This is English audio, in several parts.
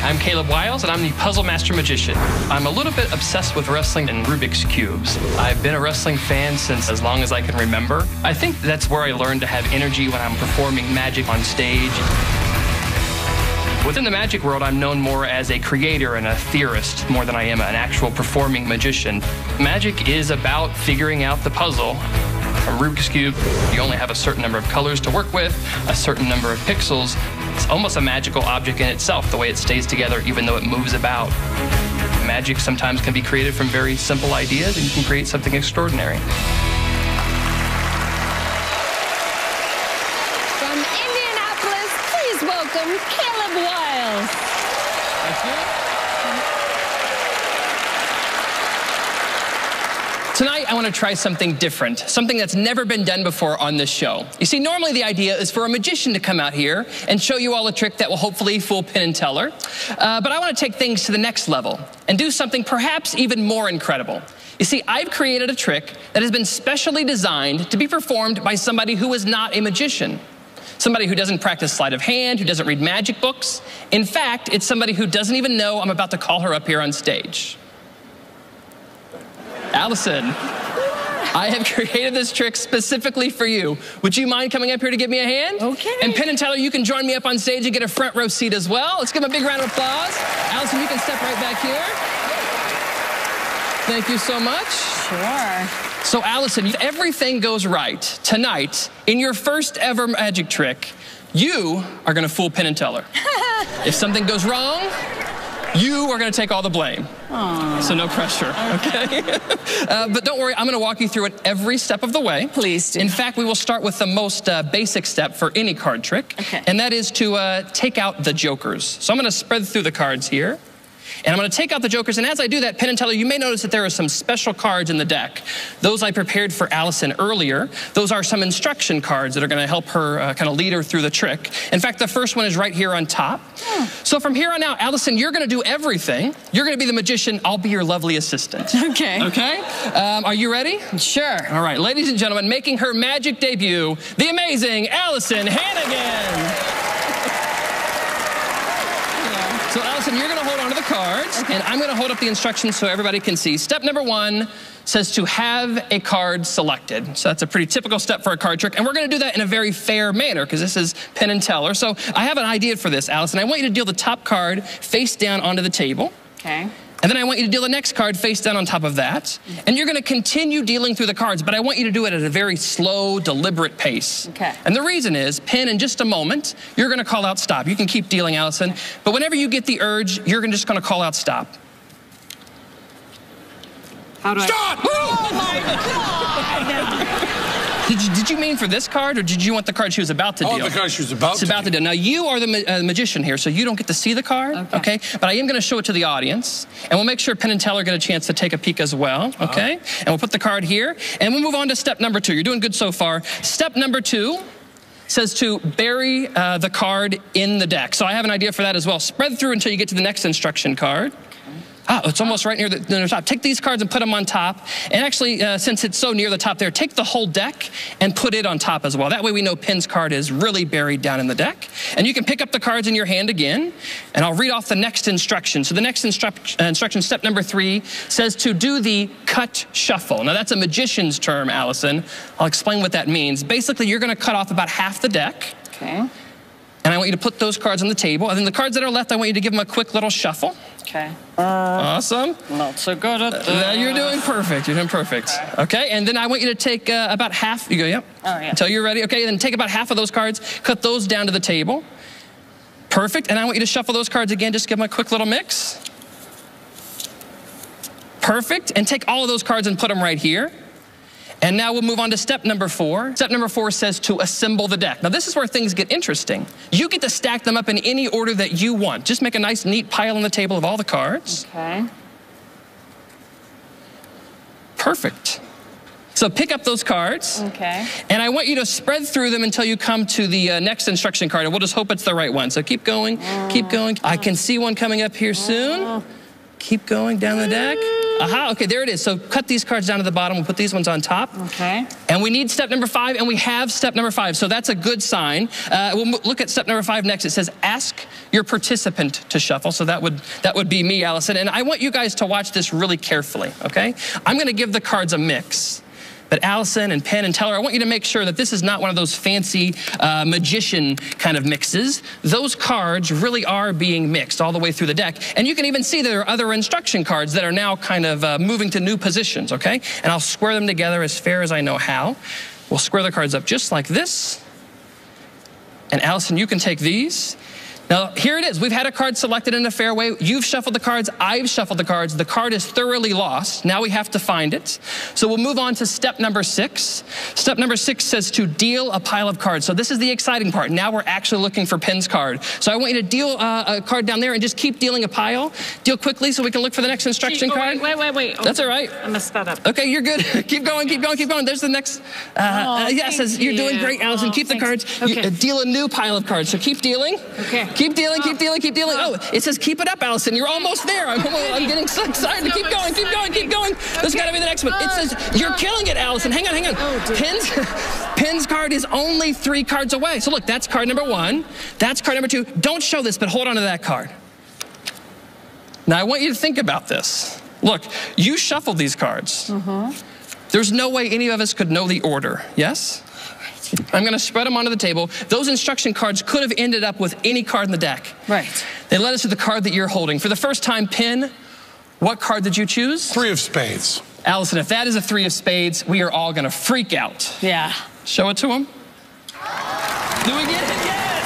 I'm Caleb Wiles, and I'm the Puzzle Master Magician. I'm a little bit obsessed with wrestling and Rubik's Cubes. I've been a wrestling fan since as long as I can remember. I think that's where I learned to have energy when I'm performing magic on stage. Within the magic world, I'm known more as a creator and a theorist more than I am an actual performing magician. Magic is about figuring out the puzzle. From Rubik's Cube, you only have a certain number of colors to work with, a certain number of pixels. It's almost a magical object in itself, the way it stays together even though it moves about. Magic sometimes can be created from very simple ideas, and you can create something extraordinary. From Indianapolis, please welcome Caleb Wiles. Thank you. Tonight, I want to try something different, something that's never been done before on this show. You see, normally the idea is for a magician to come out here and show you all a trick that will hopefully fool Penn and Teller. But I want to take things to the next level and do something perhaps even more incredible. You see, I've created a trick that has been specially designed to be performed by somebody who is not a magician. Somebody who doesn't practice sleight of hand, who doesn't read magic books. In fact, it's somebody who doesn't even know I'm about to call her up here on stage. Allison, I have created this trick specifically for you. Would you mind coming up here to give me a hand? Okay. And Penn and Teller, you can join me up on stage and get a front row seat as well. Let's give them a big round of applause. Allison, you can step right back here. Thank you so much. Sure. So Allison, if everything goes right tonight in your first ever magic trick, you are going to fool Penn and Teller. If something goes wrong, you are going to take all the blame. Aww. So no pressure, okay? But don't worry, I'm going to walk you through it every step of the way. Please do. In fact, we will start with the most basic step for any card trick. Okay. And that is to take out the jokers. So I'm going to spread through the cards here. And I'm going to take out the jokers, and as I do that, Penn and Teller, you may notice that there are some special cards in the deck. Those I prepared for Allison earlier. Those are some instruction cards that are going to help her kind of lead her through the trick. In fact, the first one is right here on top. So from here on out, Allison, you're going to do everything. You're going to be the magician. I'll be your lovely assistant. Okay. Okay? Are you ready? Sure. All right, ladies and gentlemen, making her magic debut, the amazing Allison Hannigan. So Allison, you're going to hold on to the cards, and I'm going to hold up the instructions so everybody can see. Step number 1 says to have a card selected. So that's a pretty typical step for a card trick, and we're going to do that in a very fair manner because this is Penn and Teller. So I have an idea for this, Allison. I want you to deal the top card face down onto the table. Okay. And then I want you to deal the next card face down on top of that. And you're going to continue dealing through the cards, but I want you to do it at a very slow, deliberate pace. Okay. And the reason is, Penn, in just a moment, you're going to call out stop. You can keep dealing, Allison. But whenever you get the urge, you're just going to call out stop. How do Stop! Oh, my God! Did you mean for this card, or did you want the card she was about to deal? Oh, the card she was about to deal. Now, you are the magician here, so you don't get to see the card, okay? But I am going to show it to the audience, and we'll make sure Penn and Teller get a chance to take a peek as well, okay? And we'll put the card here, and we'll move on to step number 2. You're doing good so far. Step number 2 says to bury the card in the deck. So I have an idea for that as well. Spread through until you get to the next instruction card. It's almost right near the top. Take these cards and put them on top. And actually, since it's so near the top there, take the whole deck and put it on top as well. That way we know Penn's card is really buried down in the deck. And you can pick up the cards in your hand again, and I'll read off the next instruction. So the next instruction, step number 3, says to do the cut shuffle. Now that's a magician's term, Allison. I'll explain what that means. Basically, you're going to cut off about half the deck. Okay. And I want you to put those cards on the table. And then the cards that are left, I want you to give them a quick little shuffle. Okay. Awesome. Not so good at that. You're doing perfect. You're doing perfect. Okay, and then I want you to take about half. You go, yep. Oh, yeah. Until you're ready. Okay, then take about half of those cards, cut those down to the table. Perfect. And I want you to shuffle those cards again. Just give them a quick little mix. Perfect. And take all of those cards and put them right here. And now we'll move on to step number 4. Step number 4 says to assemble the deck. Now this is where things get interesting. You get to stack them up in any order that you want. Just make a nice, neat pile on the table of all the cards. Okay. Perfect. So pick up those cards. Okay. And I want you to spread through them until you come to the next instruction card. And we'll just hope it's the right one. So keep going, keep going. I can see one coming up here soon. Keep going down the deck. Aha, okay, there it is. So cut these cards down to the bottom. We'll put these ones on top. Okay. And we need step number 5, and we have step number 5. So that's a good sign. We'll look at step number 5 next. It says, ask your participant to shuffle. So that would be me, Allison. And I want you guys to watch this really carefully, okay? I'm going to give the cards a mix. But Allison and Penn and Teller, I want you to make sure that this is not one of those fancy magician kind of mixes. Those cards really are being mixed all the way through the deck. And you can even see there are other instruction cards that are now kind of moving to new positions, okay? And I'll square them together as fair as I know how. We'll square the cards up just like this. And Allison, you can take these. Now, here it is. We've had a card selected in a fair way. You've shuffled the cards. I've shuffled the cards. The card is thoroughly lost. Now we have to find it. So we'll move on to step number 6. Step number 6 says to deal a pile of cards. So this is the exciting part. Now we're actually looking for Penn's card. So I want you to deal a card down there and just keep dealing a pile. Deal quickly so we can look for the next instruction card. Wait. That's all right. I messed that up. Okay, you're good. Keep going. There's the next. Yes, you're doing great, Allison. Keep the cards. Okay. Deal a new pile of cards. So keep dealing. Okay. Keep dealing. Oh, it says keep it up, Allison. You're almost there. I'm getting so excited. Keep going. There's got to be the next one. It says you're killing it, Allison. Hang on. Penn's card is only 3 cards away. So look, that's card number 1. That's card number 2. Don't show this, but hold on to that card. Now, I want you to think about this. Look, you shuffled these cards. There's no way any of us could know the order, yes? I'm going to spread them onto the table. Those instruction cards could have ended up with any card in the deck. Right. They led us to the card that you're holding. For the first time, Penn, what card did you choose? 3 of spades. Allison, if that is a 3 of spades, we are all going to freak out. Yeah. Show it to him. Do we get it? Yes!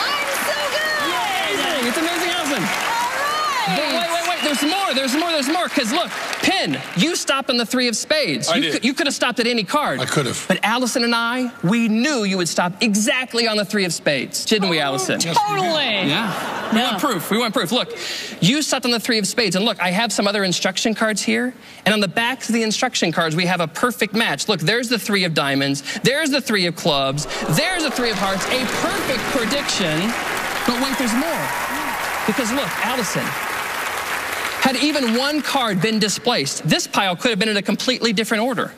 I'm so good! Amazing. It's amazing, Allison. All right. Wait. There's more. Because look, Penn, you stopped on the 3 of spades. You could have stopped at any card. I could have. But Allison and I, we knew you would stop exactly on the 3 of spades. Didn't we, Allison? Totally. Yeah. We want proof. Look, you stopped on the 3 of spades. And look, I have some other instruction cards here. And on the backs of the instruction cards, we have a perfect match. Look, there's the 3 of diamonds. There's the 3 of clubs. There's the 3 of hearts. A perfect prediction. But wait, there's more. Because look, Allison, had even one card been displaced, this pile could have been in a completely different order.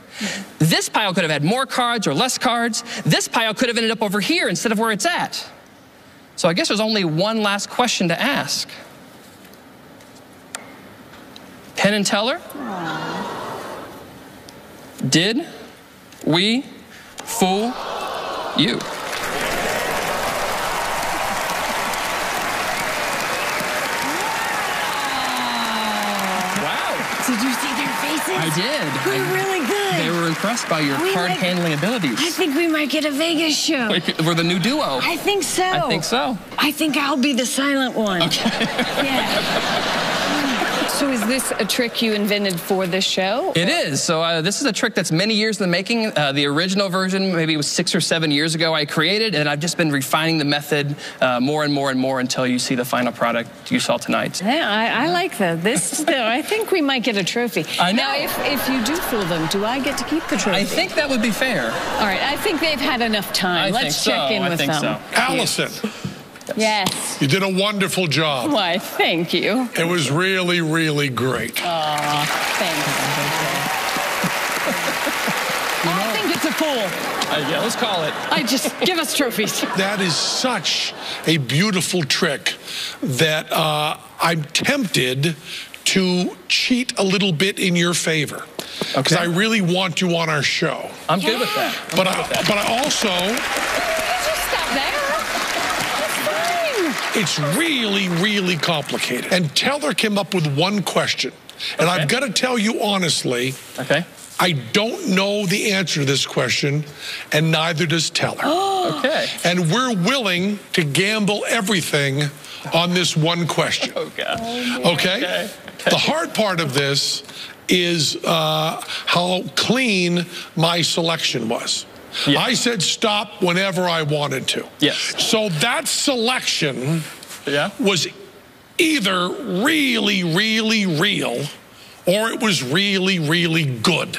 This pile could have had more cards or less cards. This pile could have ended up over here instead of where it's at. So I guess there's only one last question to ask. Penn and Teller? Did we fool you? Did you see their faces? I did. They're really good. They were impressed by your card handling abilities. I think we might get a Vegas show. We're the new duo. I think so. I think I'll be the silent one. Okay. Yeah. So is this a trick you invented for this show? It is. So this is a trick that's many years in the making. The original version, maybe it was 6 or 7 years ago, I created, and I've just been refining the method more and more until you see the final product you saw tonight. Yeah, I like that. I think we might get a trophy. I know. Now, if you do fool them, do I get to keep the trophy? I think that would be fair. All right, I think they've had enough time. Let's check in with them. So. Allison. Yes. You did a wonderful job. Why, thank you. It was really, really great. Aw, thanks. I think it's a fool. Yeah, let's call it. Just give us trophies. That is such a beautiful trick that I'm tempted to cheat a little bit in your favor. Because I really want you on our show. I'm good with that. But I also... Just stop there. It's really, really complicated. And Teller came up with one question. And I've got to tell you honestly, I don't know the answer to this question, and neither does Teller. And we're willing to gamble everything on this one question. Okay? The hard part of this is how clean my selection was. I said stop whenever I wanted to. So that selection was either really, really real or it was really, really good.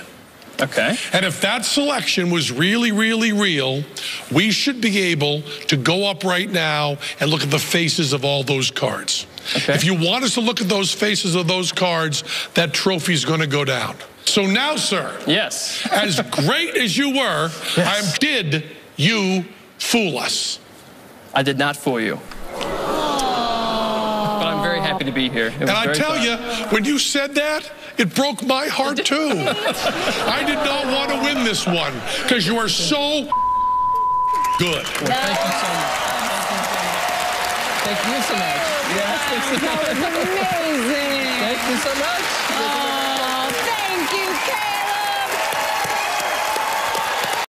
And if that selection was really, really real, we should be able to go up right now and look at the faces of all those cards. If you want us to look at those faces of those cards, that trophy's going to go down. So now, sir, as great as you were, did you fool us? I did not fool you. But I'm very happy to be here. And I tell you, when you said that, it broke my heart too. I did not want to win this one because you are so good. Well, thank you so much. Thank you so much. Yes, that was amazing. Thank you so much.